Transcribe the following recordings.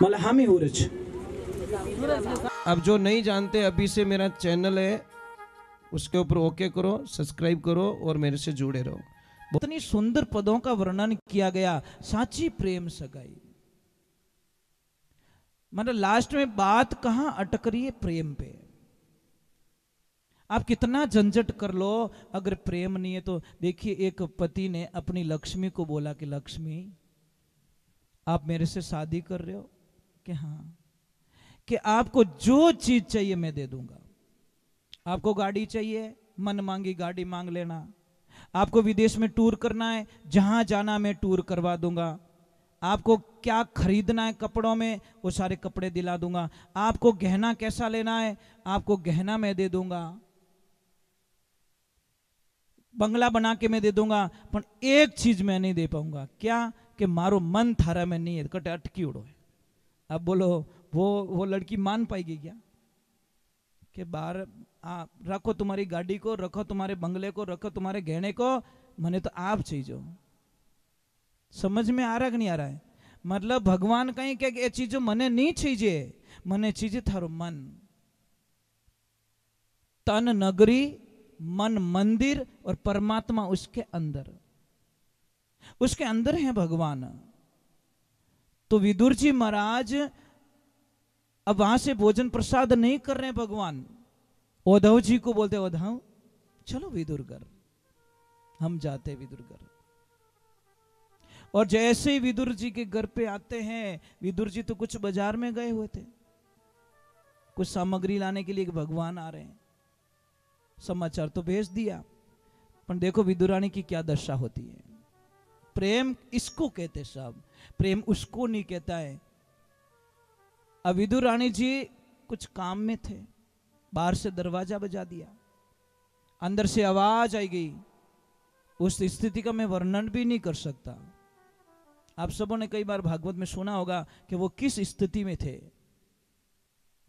मतलब हम ही हो रहे। अब जो नहीं जानते, अभी से मेरा चैनल है, उसके ऊपर ओके करो, सब्सक्राइब करो और मेरे से जुड़े रहो। इतनी सुंदर पदों का वर्णन किया गया, साची प्रेम सगाई। मतलब लास्ट में बात कहां अटक रही है? प्रेम पे। आप कितना झंझट कर लो, अगर प्रेम नहीं है तो देखिए, एक पति ने अपनी लक्ष्मी को बोला कि लक्ष्मी, आप मेरे से शादी कर रहे हो? कि हाँ। कि आपको जो चीज चाहिए मैं दे दूंगा। आपको गाड़ी चाहिए, मन मांगी गाड़ी मांग लेना। आपको विदेश में टूर करना है, जहां जाना मैं टूर करवा दूंगा। आपको क्या खरीदना है कपड़ों में, वो सारे कपड़े दिला दूंगा। आपको गहना कैसा लेना है, आपको गहना मैं दे दूंगा। बंगला बना के मैं दे दूंगा, पर एक चीज मैं नहीं दे पाऊंगा। क्या? कि मारो मन थारा में नहीं है, कटे अटकी उड़ो है। अब बोलो, वो लड़की मान पाएगी क्या? कि बाहर रखो तुम्हारी गाड़ी को, रखो तुम्हारे बंगले को, रखो तुम्हारे गहने को, मने तो आप चाहिए। समझ में आ रहा कि नहीं आ रहा है? मतलब भगवान कहीं क्या, ये चीजों मने नहीं चाहिए, मने चाहिए थारो मन। तन नगरी, मन मंदिर, और परमात्मा उसके अंदर, उसके अंदर है भगवान। तो विदुर जी महाराज अब वहां से भोजन प्रसाद नहीं कर रहे हैं भगवान। उद्धव जी को बोलते, उद्धव चलो विदुरगढ़, हम जाते विदुरगढ़। और जैसे ही विदुर जी के घर पे आते हैं, विदुर जी तो कुछ बाजार में गए हुए थे, कुछ सामग्री लाने के लिए भगवान आ रहे हैं। समाचार तो भेज दिया, पर देखो विदुरानी की क्या दशा होती है। प्रेम इसको कहते सब, प्रेम उसको नहीं कहता है। अब विदुर रानी जी कुछ काम में थे, बाहर से दरवाजा बजा दिया, अंदर से आवाज आई गई। उस स्थिति का मैं वर्णन भी नहीं कर सकता। आप सबों ने कई बार भागवत में सुना होगा कि वो किस स्थिति में थे।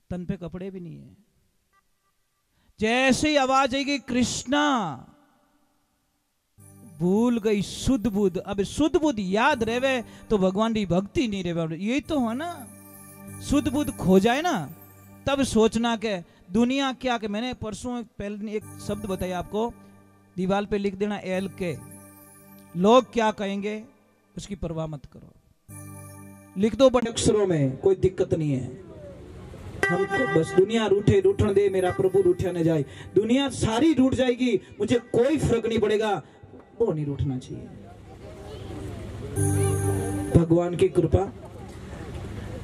तन पे कपड़े भी नहीं है। जैसे ही आवाज आई गई, कृष्णा, भूल गई शुद्ध बुद्ध। अब शुद्ध बुद्ध याद रहे तो भगवान की भक्ति नहीं रहे। यही तो है ना, शुद्ध बुद्ध खो जाए ना, तब सोचना के दुनिया क्या। के मैंने परसों पहले एक शब्द बताया आपको, दीवार पे लिख देना एल के, लोग क्या कहेंगे उसकी परवाह मत करो। लिख दो बड़े अक्षरों में, कोई दिक्कत नहीं है। हम तो बस दुनिया रूठे रूठन दे, मेरा प्रभु रूठा न जाए। दुनिया सारी रूठ जाएगी, मुझे कोई फर्क नहीं पड़ेगा, वो नहीं रूठना चाहिए। भगवान की कृपा।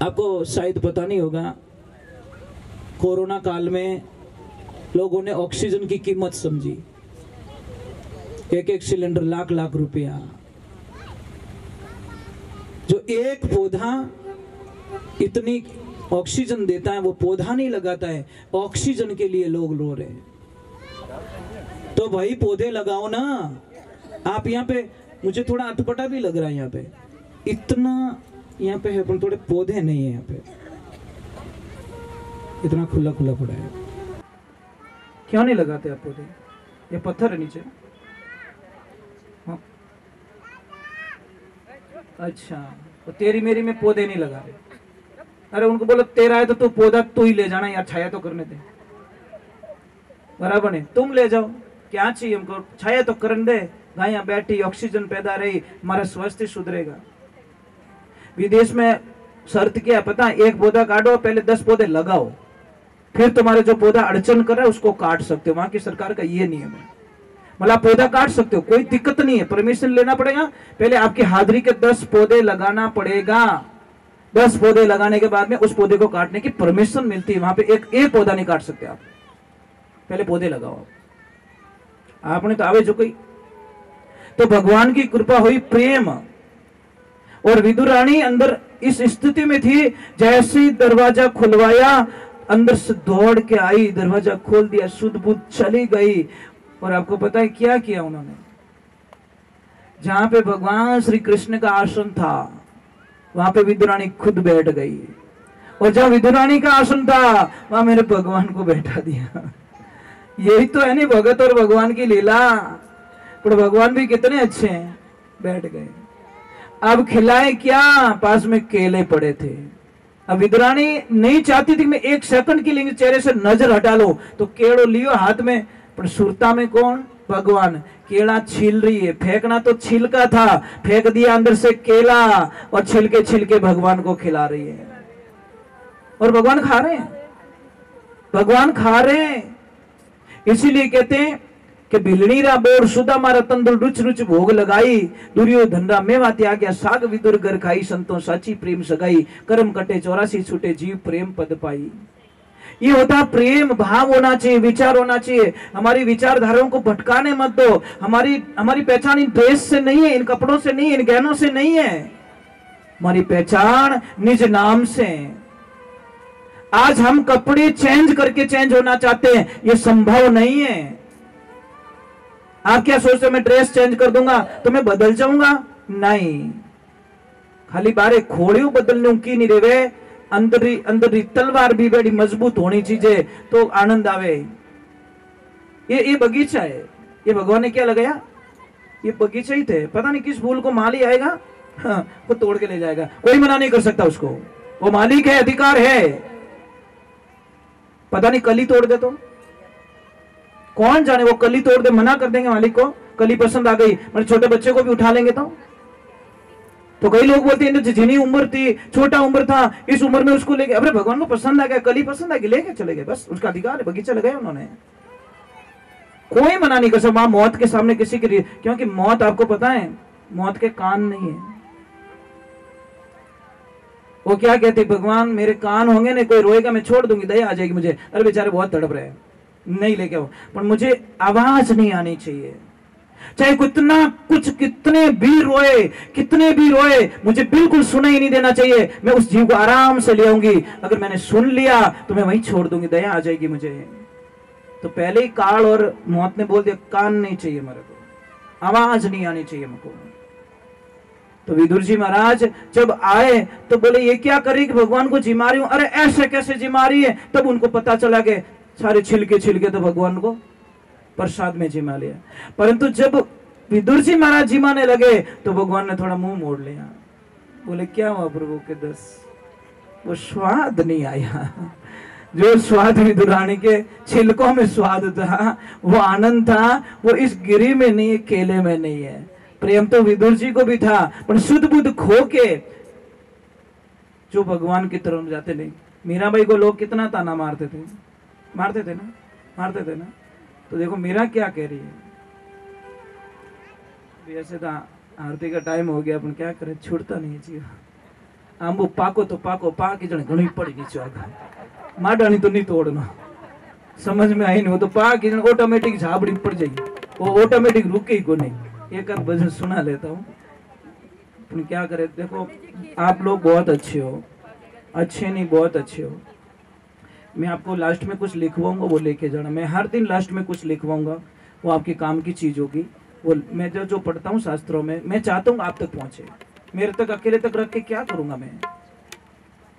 आपको शायद पता नहीं होगा, कोरोना काल में लोगों ने ऑक्सीजन की कीमत समझी। एक एक सिलेंडर लाख लाख रुपया। जो एक पौधा इतनी ऑक्सीजन देता है, वो पौधा नहीं लगाता है, ऑक्सीजन के लिए लोग रो रहे हैं। तो भाई पौधे लगाओ ना। आप यहाँ पे, मुझे थोड़ा अटपटा भी लग रहा है यहाँ पे, इतना यहाँ पे है पर थोड़े पौधे नहीं है यहाँ पे, इतना खुला खुला पड़ा है। क्यों नहीं लगाते आप पौधे? ये पत्थर है नीचे। हाँ। अच्छा, तो तेरी मेरी में पौधे नहीं लगा रहे। अरे उनको बोलो तेरा है तो तू पौधा तू ही ले जाना यार, छाया तो करने दे। बराबर है, तुम ले जाओ, क्या चाहिए हमको, छाया तो करने दे। गायें बैठी, ऑक्सीजन पैदा रही, हमारा स्वास्थ्य सुधरेगा। विदेश में शर्त क्या है पता है? एक पौधा काटो, पहले 10 पौधे लगाओ, फिर तुम्हारे जो पौधा अड़चन कर रहा है उसको काट सकते हो। वहां की सरकार का ये नियम है। मतलब पौधा काट सकते हो, कोई दिक्कत नहीं है, परमिशन लेना पड़ेगा। पहले आपकी हाजिरी के 10 पौधे लगाना पड़ेगा। 10 पौधे लगाने के बाद में उस पौधे को काटने की परमिशन मिलती है। वहां पे एक पौधा नहीं काट सकते आप, पहले पौधे लगाओ। आपने तो आवे जो कोई। तो भगवान की कृपा हुई, प्रेम। और विदुर रानी अंदर इस स्थिति में थी, जैसे दरवाजा खुलवाया, अंदर से दौड़ के आई, दरवाजा खोल दिया, शुद्ध बुद्ध चली गई। और आपको पता है क्या किया उन्होंने? जहां पे भगवान श्री कृष्ण का आसन था, वहां पे विदुरानी खुद बैठ गई। और जहां विदुरानी का आसन था, वहां मेरे भगवान को बैठा दिया। यही तो है नहीं भगत और भगवान की लीला। पर भगवान भी कितने अच्छे हैं, बैठ गए। अब खिलाए क्या? पास में केले पड़े थे, अब विदुरानी नहीं चाहती थी कि मैं 1 सेकंड के लिए चेहरे से नजर हटा लूं, तो केड़ो लियो हाथ में, पर सुरता में कौन? भगवान। केला छील रही है, फेंकना तो छिलका था, फेंक दिया अंदर से केला, और छिलके छिलके भगवान को खिला रही है। और भगवान खा रहे हैं, भगवान खा रहे हैं। इसीलिए कहते हैं कि बिलनी रा बोर सुदा मारा तंदुल रुच रुच भोग लगाई, दुर्योधन रा मेवा त्याग्या साग विदुर घर खाई, संतों साची प्रेम सगाई, कर्म कटे 84 छूटे जीव प्रेम पद पाई। ये होता प्रेम भाव होना चाहिए, विचार होना चाहिए। हमारी विचारधाराओं को भटकाने मत दो। हमारी पहचान इन ड्रेस से नहीं है, इन कपड़ों से नहीं है, इन गहनों से नहीं है। हमारी पहचान निज नाम से है। आज हम कपड़े चेंज करके चेंज होना चाहते हैं, ये संभव नहीं है। आप क्या सोचते हो मैं ड्रेस चेंज कर दूंगा तो मैं बदल जाऊंगा? नहीं, खाली बारे खोड़ियों बदलने की नहीं रेवे, अंदर तलवार भी बड़ी मजबूत होनी चाहिए तो आनंद आवे। ये बगीचा है, ये भगवान ने क्या लगाया? ये बगीचा ही थे, पता नहीं किस फूल को माली आएगा, हाँ, वो तोड़ के ले जाएगा, कोई मना नहीं कर सकता उसको, वो मालिक है, अधिकार है। पता नहीं कली तोड़ दे तो कौन जाने, वो कली तोड़ दे, मना कर देंगे मालिक को, कली पसंद आ गई, मतलब छोटे बच्चे को भी उठा लेंगे तो कई लोग बोलते हैं जितनी उम्र थी, छोटा उम्र था, इस उम्र में उसको लेके, अरे भगवान को पसंद आ गया, कली पसंद आ गई, लेके चले गए, बस उसका अधिकार है, बगीचा लगाया उन्होंने, कोई मना नहीं कर सकता। मौत के सामने किसी के लिए, क्योंकि मौत आपको पता है मौत के कान नहीं है। वो क्या कहते, भगवान मेरे कान होंगे ना, कोई रोएगा मैं छोड़ दूंगी, दया आ जाएगी मुझे, अरे बेचारे बहुत तड़प रहे हैं, नहीं लेके आओ, पर मुझे आवाज नहीं आनी चाहिए, चाहे कितने भी रोए, मुझे बिल्कुल सुनाई नहीं देना चाहिए। मैं उस जीव को आराम से ले आऊंगी, अगर मैंने सुन लिया तो मैं वहीं छोड़ दूंगी, दया आ जाएगी मुझे। तो पहले ही काल और मौत ने बोल दिया, कान नहीं चाहिए मेरे को, आवाज नहीं आनी चाहिए मुझको। तो विदुर जी महाराज जब आए तो बोले ये क्या करी कि भगवान को जिमा रही हूं, अरे ऐसे कैसे जिमा रही है? तब उनको पता चला कि सारे छिलके तो भगवान को प्रसाद में जिमा लिया। परंतु जब विदुर जी महाराज जिमाने लगे तो भगवान ने थोड़ा मुंह मोड़ लिया, बोले क्या हुआ प्रभु के दस, वो स्वाद नहीं आया, जो स्वाद विदुरानी के छिलकों में स्वाद था, वो आनंद था, वो इस गिरी में नहीं है, केले में नहीं है। प्रेम तो विदुर जी को भी था, पर शुद्ध बुद्ध खो के जो भगवान की तरफ जाते नहीं। मीराबाई को लोग कितना ताना मारते थे ना। तो देखो मीरा क्या कह रही है, वैसे तो आरती का टाइम हो गया, अपन क्या करें, छूटता नहीं जीव। आंबू पाको तो पाको, पाकी जने घणी पड़ी गई, माडानी तो नहीं तोड़ना, समझ में आई नहीं, वो तो पाकी जने ऑटोमेटिक झाबड़ी पड़ जाएगी, वो ऑटोमेटिक रुके ही को नहीं। एक आध भजन सुना लेता हूँ, अपन क्या करें। देखो आप लोग बहुत अच्छे हो, अच्छे नहीं बहुत अच्छे हो। मैं आपको लास्ट में कुछ लिखवाऊंगा, वो लेके जाना। मैं हर दिन लास्ट में कुछ लिखवाऊंगा, वो आपके काम की चीज होगी। वो मैं जो पढ़ता हूँ शास्त्रों में, मैं चाहता हूँ आप तक पहुंचे, मेरे तक अकेले तक रख के क्या करूंगा मैं,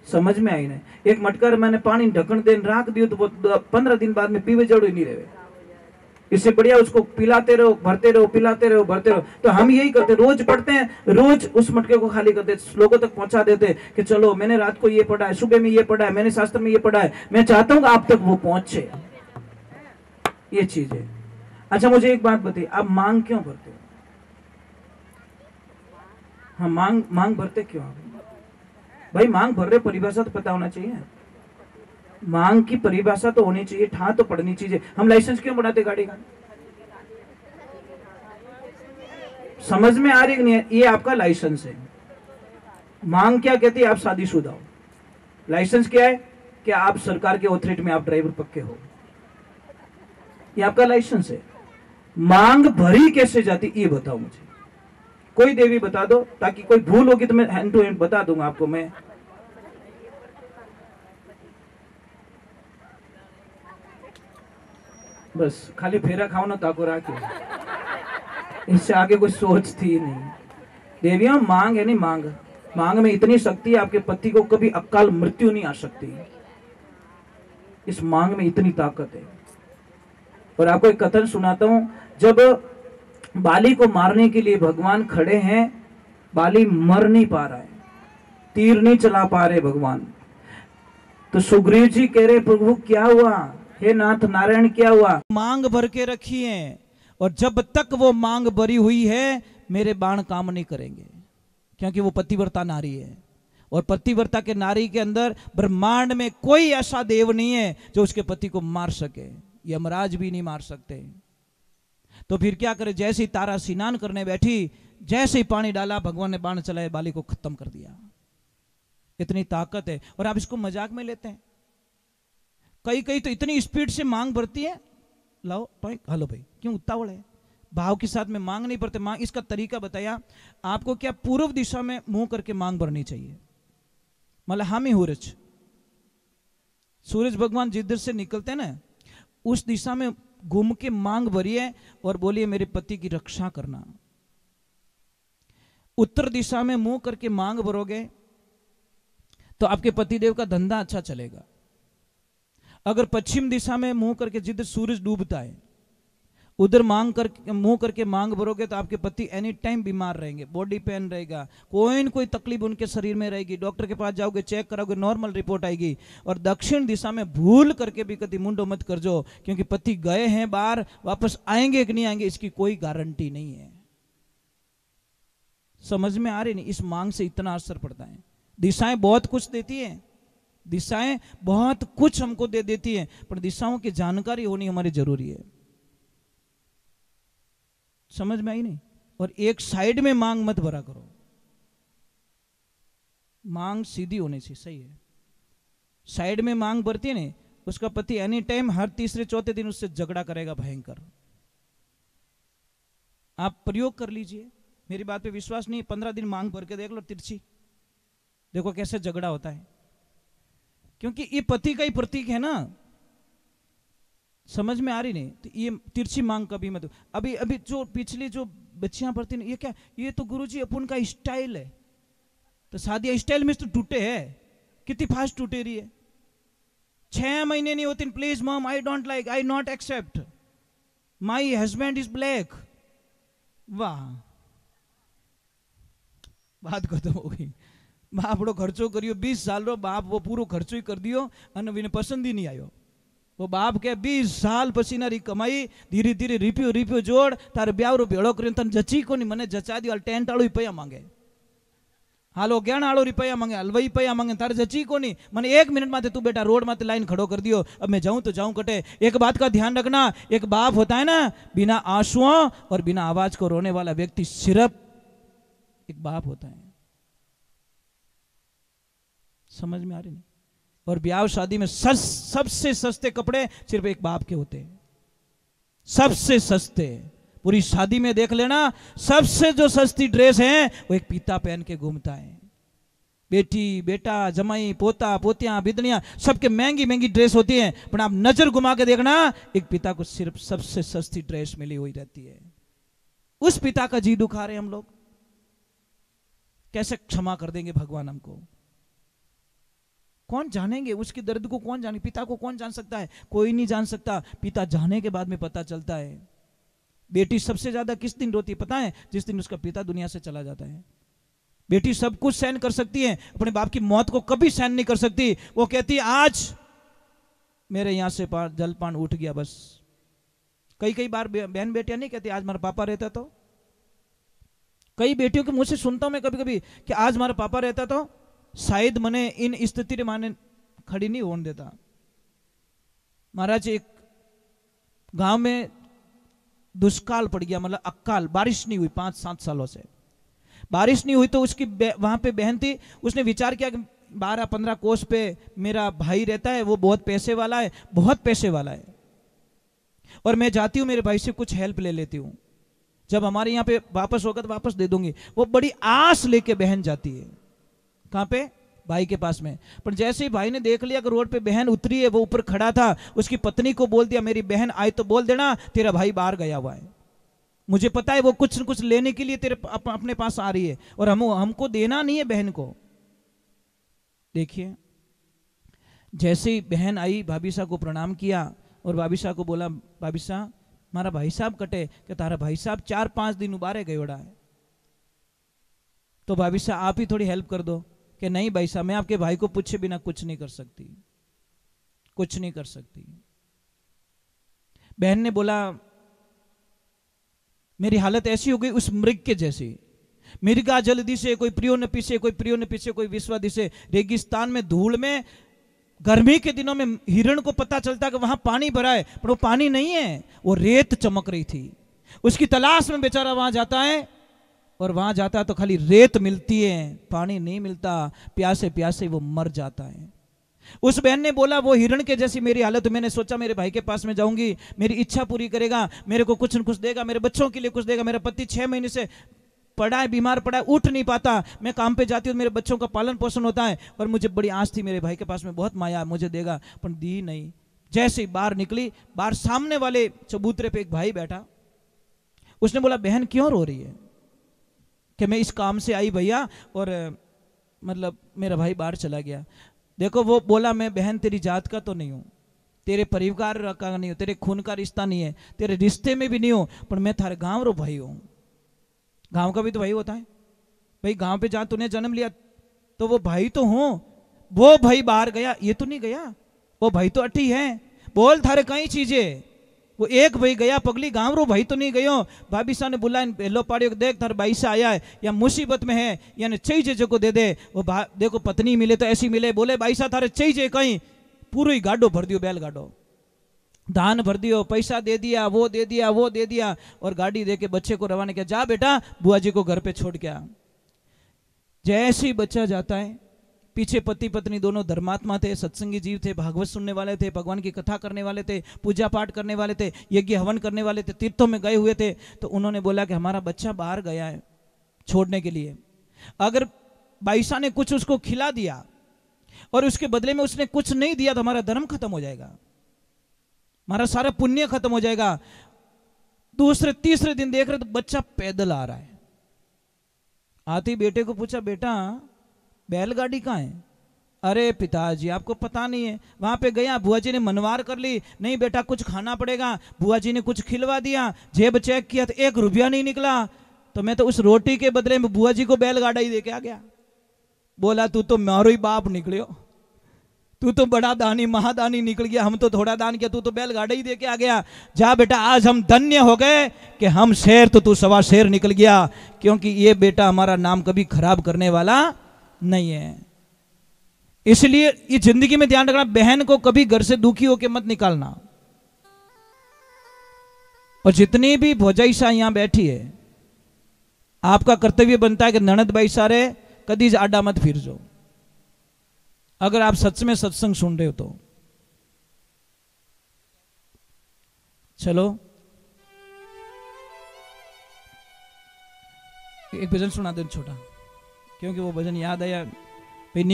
समझ में आई नहीं। एक मटकर मैंने पानी ढक्कन देन राख दियो तो वो 15 दिन बाद में पीवे जड़ो ही नहीं रहे। इससे बढ़िया उसको पिलाते रहो, भरते रहो, पिलाते रहो, भरते रहो। तो हम यही करते, रोज पढ़ते हैं, रोज उस मटके को खाली करते, लोगों तक पहुंचा देते कि चलो मैंने रात को ये पढ़ा है, सुबह में ये पढ़ा है, मैंने शास्त्र में ये पढ़ा है। मैं चाहता हूँ आप तक वो पहुंचे, ये चीज है। अच्छा मुझे एक बात बताइए, आप मांग क्यों भरते हो? हाँ मांग भरते क्यों भाई? मांग भर रहे, परिभाषा तो पता होना चाहिए, मांग की परिभाषा तो होनी चाहिए, ठा तो पढ़नी चाहिए। हम लाइसेंस क्यों बनाते गाड़ी का? समझ में आ रही नहीं है? ये आपका लाइसेंस है। मांग क्या कहती है? आप शादीशुदा हो। लाइसेंस क्या है? कि आप सरकार के ऑथोरिटी में आप ड्राइवर पक्के हो, ये आपका लाइसेंस है। मांग भरी कैसे जाती ये बताओ मुझे, कोई देवी बता दो, ताकि कोई भूल होगी तो मैं हैंड टू हैंड बता दूंगा आपको। मैं बस खाली फेरा खाओ ना ताको राके, इससे आगे कोई सोच थी नहीं। देवियों मांग है नहीं, मांग में इतनी शक्ति है, आपके पति को कभी अकाल मृत्यु नहीं आ सकती, इस मांग में इतनी ताकत है। और आपको एक कथन सुनाता हूं, जब बाली को मारने के लिए भगवान खड़े हैं, बाली मर नहीं पा रहा है, तीर नहीं चला पा रहे भगवान, तो सुग्रीव जी कह रहे प्रभु क्या हुआ, हे नाथ नारायण क्या हुआ? मांग भर के रखी है और जब तक वो मांग भरी हुई है मेरे बाण काम नहीं करेंगे, क्योंकि वो पतिव्रता नारी है और पतिव्रता के नारी के अंदर ब्रह्मांड में कोई ऐसा देव नहीं है जो उसके पति को मार सके, यमराज भी नहीं मार सकते। तो फिर क्या करे, जैसे ही तारा स्नान करने बैठी, जैसे ही पानी डाला भगवान ने बाण चलाए, बाली को खत्म कर दिया। इतनी ताकत है और आप इसको मजाक में लेते हैं। कई कई तो इतनी स्पीड से मांग भरती है, लाओ हेलो भाई, क्यों उतावल है, भाव के साथ में मांग नहीं भरते। मांग इसका तरीका बताया आपको, क्या पूर्व दिशा में मुंह करके मांग भरनी चाहिए, मतलब हामी हुरज, सूरज भगवान जिधर से निकलते हैं ना उस दिशा में घूम के मांग भरिए और बोलिए मेरे पति की रक्षा करना। उत्तर दिशा में मुंह करके मांग भरोगे तो आपके पतिदेव का धंधा अच्छा चलेगा। अगर पश्चिम दिशा में मुंह करके जिधर सूरज डूबता है उधर मुंह करके मांग भरोगे तो आपके पति एनी टाइम बीमार रहेंगे, बॉडी पेन रहेगा, कोई न कोई तकलीफ उनके शरीर में रहेगी। डॉक्टर के पास जाओगे, चेक कराओगे, नॉर्मल रिपोर्ट आएगी। और दक्षिण दिशा में भूल करके भी कभी मुंडो मत कर जो, क्योंकि पति गए हैं बाहर, वापस आएंगे कि नहीं आएंगे इसकी कोई गारंटी नहीं है। समझ में आ रही नहीं? इस मांग से इतना असर पड़ता है। दिशाएं बहुत कुछ देती है, दिशाएं बहुत कुछ हमको दे देती है, पर दिशाओं की जानकारी होनी हमारी जरूरी है। समझ में आई नहीं? और एक साइड में मांग मत भरा करो, मांग सीधी होनी चाहिए। सही है, साइड में मांग भरती है ना, उसका पति एनी टाइम हर तीसरे चौथे दिन उससे झगड़ा करेगा भयंकर। आप प्रयोग कर लीजिए, मेरी बात पे विश्वास नहीं, 15 दिन मांग भर के देख लो तिरछी, देखो कैसे झगड़ा होता है, क्योंकि ये पति का ही प्रतीक है ना। समझ में आ रही नहीं? तो ये तिरछी मांग कभी मत। अभी अभी जो पिछली जो बच्चियां पढ़ती नहीं, ये क्या, ये तो गुरुजी अपन का स्टाइल है। तो शादी स्टाइल में तो टूटे है, कितनी फास्ट टूटे रही है। 6 महीने नहीं होती, please mom I don't like, I not accept, my husband is black. वाह, बात खत्म हो गई। बापड़ो खर्चो करियो 20 साल रो, बाप वो पूरो खर्चो ही कर दियो અને વિને પસંદ ही नहीं आयो। वो बाप के 20 साल पसीना री कमाई, धीरे धीरे रिप्यो रिप्यो जोड़, तारे ब्याह रो भेड़ो करीने तने जची को नहीं, मने जचा दियो। टेंट आलो रुपया मांगे, हालो 11 आलो रुपया मांगे, हलवाई रुपया मांगे, तारे जची को नहीं। मैंने 1 मिनट माते तू बेटा रोड माते लाइन खड़ो कर दियो, अब मैं जाऊं तो जाऊं कटे। एक बात का ध्यान रखना, एक बाप होता है ना, बिना आंसुओं और बिना आवाज को रोने वाला व्यक्ति सिर्फ एक बाप होता है। समझ में आ रही नहीं? और ब्याह शादी में सबसे सस्ते कपड़े सिर्फ एक बाप के होते हैं, सबसे सस्ते। पूरी शादी में देख लेना, सबसे जो सस्ती ड्रेस है वो एक पिता पहन के घूमता है। बेटी बेटा जमाई पोता पोतियां बिदनियां सबके महंगी महंगी ड्रेस होती है, पर आप नजर घुमा के देखना, एक पिता को सिर्फ सबसे सस्ती ड्रेस मिली हुई रहती है। उस पिता का जी दुखा रहे हम लोग, कैसे क्षमा कर देंगे भगवान हमको? कौन जानेंगे उसकी दर्द को? कौन जाने? पिता को कौन जान सकता है? कोई नहीं जान सकता। पिता जाने के बाद में पता चलता है। बेटी सबसे ज्यादा किस दिन रोती है पता है? जिस दिन उसका पिता दुनिया से चला जाता है। बेटी सब कुछ सहन कर सकती है, अपने बाप की मौत को कभी सहन नहीं कर सकती। वो कहती है आज मेरे यहां से जलपान उठ गया बस। कई बार बहन बेटियां नहीं कहती आज हमारा पापा रहता तो। कई बेटियों के मुंह से सुनता हूं मैं कभी कभी कि आज हमारा पापा रहता तो शायद मने इन स्थिति रे माने खड़ी नहीं होने देता। महाराज एक गांव में दुष्काल पड़ गया, मतलब अकाल, बारिश नहीं हुई 5-7 सालों से बारिश नहीं हुई। तो उसकी वहां पे बहन थी, उसने विचार किया कि 12-15 कोस पे मेरा भाई रहता है, वो बहुत पैसे वाला है, बहुत पैसे वाला है, और मैं जाती हूँ मेरे भाई से कुछ हेल्प ले लेती हूँ, जब हमारे यहाँ पे वापस होगा तो वापस दे दूंगी। वो बड़ी आस लेके बहन जाती है, कहां पे? भाई के पास में। पर जैसे ही भाई ने देख लिया कि रोड पे बहन उतरी है, वो ऊपर खड़ा था, उसकी पत्नी को बोल दिया मेरी बहन आई तो बोल देना तेरा भाई बाहर गया हुआ है, मुझे पता है वो कुछ न कुछ लेने के लिए तेरे अपने पास आ रही है, और हमको देना नहीं है बहन को। देखिए, जैसे ही बहन आई भाभी साहब को प्रणाम किया और भाभी साहब को बोला भाभी साहब मारा भाई साहब कटे कि तारा भाई साहब 4-5 दिन उबारे गए है, तो भाभी साहब आप ही थोड़ी हेल्प कर दो। कि नहीं भाई साहब मैं आपके भाई को पूछे बिना कुछ नहीं कर सकती। कुछ नहीं कर सकती। बहन ने बोला मेरी हालत ऐसी हो गई उस मृग के जैसी, मृगा जल दिसे, कोई प्रियो न पीसे, कोई प्रियो न पीसे, कोई विश्वा दिसे। रेगिस्तान में धूल में गर्मी के दिनों में हिरण को पता चलता कि वहां पानी भरा है, पर वो पानी नहीं है, वो रेत चमक रही थी। उसकी तलाश में बेचारा वहां जाता है, और वहां जाता है तो खाली रेत मिलती है, पानी नहीं मिलता, प्यासे प्यासे वो मर जाता है। उस बहन ने बोला वो हिरण के जैसी मेरी हालत। मैंने सोचा मेरे भाई के पास में जाऊंगी, मेरी इच्छा पूरी करेगा, मेरे को कुछ न कुछ देगा, मेरे बच्चों के लिए कुछ देगा। मेरा पति 6 महीने से पड़ा है, बीमार पड़ा है, उठ नहीं पाता, मैं काम पे जाती हूँ, मेरे बच्चों का पालन पोषण होता है, और मुझे बड़ी आस थी मेरे भाई के पास में बहुत माया, मुझे देगा, पर दी नहीं। जैसे ही बाहर निकली, बाहर सामने वाले चबूतरे पे एक भाई बैठा। उसने बोला बहन क्यों रो रही है? कि मैं इस काम से आई भैया, और मतलब मेरा भाई बाहर चला गया। देखो वो बोला मैं बहन तेरी जात का तो नहीं हूं, तेरे परिवार का नहीं हूं, तेरे खून का रिश्ता नहीं है, तेरे रिश्ते में भी नहीं हूं, पर मैं थारे गांव रो भाई हूं। गांव का भी तो भाई होता है भाई, गांव पे जहां तूने जन्म लिया तो वो भाई तो हो। वो भाई बाहर गया, ये तो नहीं गया, वो भाई तो अठी है। बोल थारे कई चीजें, वो एक भाई गया पगली, गांव रो भाई तो नहीं गयो। भाभी साहब ने बुलाया, पहलो पाड़ियो देख थारे भाई से आया है या मुसीबत में है, यानी चाहिए जो को दे दे। वो देखो पत्नी मिले तो ऐसी मिले। बोले भाई साहब थारे चाहिए कहीं, पूरा ही गाडो भर दियो, बैल गाडो, धान भर दियो, पैसा दे दिया, वो दे दिया, वो दे दिया, और गाड़ी दे के बच्चे को रवाना किया, जा बेटा बुआ जी को घर पे छोड़ के आ। जैसे ही बच्चा जाता है, पीछे पति पत्नी दोनों धर्मात्मा थे, सत्संगी जीव थे, भागवत सुनने वाले थे, भगवान की कथा करने वाले थे, पूजा पाठ करने वाले थे, यज्ञ हवन करने वाले थे, तीर्थों में गए हुए थे। तो उन्होंने बोला कि हमारा बच्चा बाहर गया है छोड़ने के लिए, अगर बाईसा ने कुछ उसको खिला दिया और उसके बदले में उसने कुछ नहीं दिया तो हमारा धर्म खत्म हो जाएगा, हमारा सारा पुण्य खत्म हो जाएगा। दूसरे तीसरे दिन देख रहे तो बच्चा पैदल आ रहा है। आते ही बेटे को पूछा बेटा बैलगाड़ी कहाँ है? अरे पिताजी आपको पता नहीं है, वहां पे गया, बुआ जी ने मनवार कर ली, नहीं बेटा कुछ खाना पड़ेगा। बुआ जी ने कुछ खिलवा दिया, जेब चेक किया तो 1 रुपया नहीं निकला, तो मैं तो उस रोटी के बदले में बुआ जी को बैलगाड़ा ही दे के आ गया। बोला तू तो मारो ही बाप निकलियो, तू तो बड़ा दानी महादानी निकल गया, हम तो थोड़ा दान किया, तू तो बैलगाड़ा ही दे के आ गया। जा बेटा आज हम धन्य हो गए कि हम शेर तो तू सवा शेर निकल गया, क्योंकि ये बेटा हमारा नाम कभी खराब करने वाला नहीं है। इसलिए ये जिंदगी में ध्यान रखना, बहन को कभी घर से दुखी होकर मत निकालना। और जितनी भी भौजाई यहां बैठी है, आपका कर्तव्य बनता है कि ननद भाई सारे कदी आडा मत फिर जाओ, अगर आप सच में सत्संग सुन रहे हो तो। चलो एक भजन सुना दे छोटा, क्योंकि वो भजन याद आया भाई।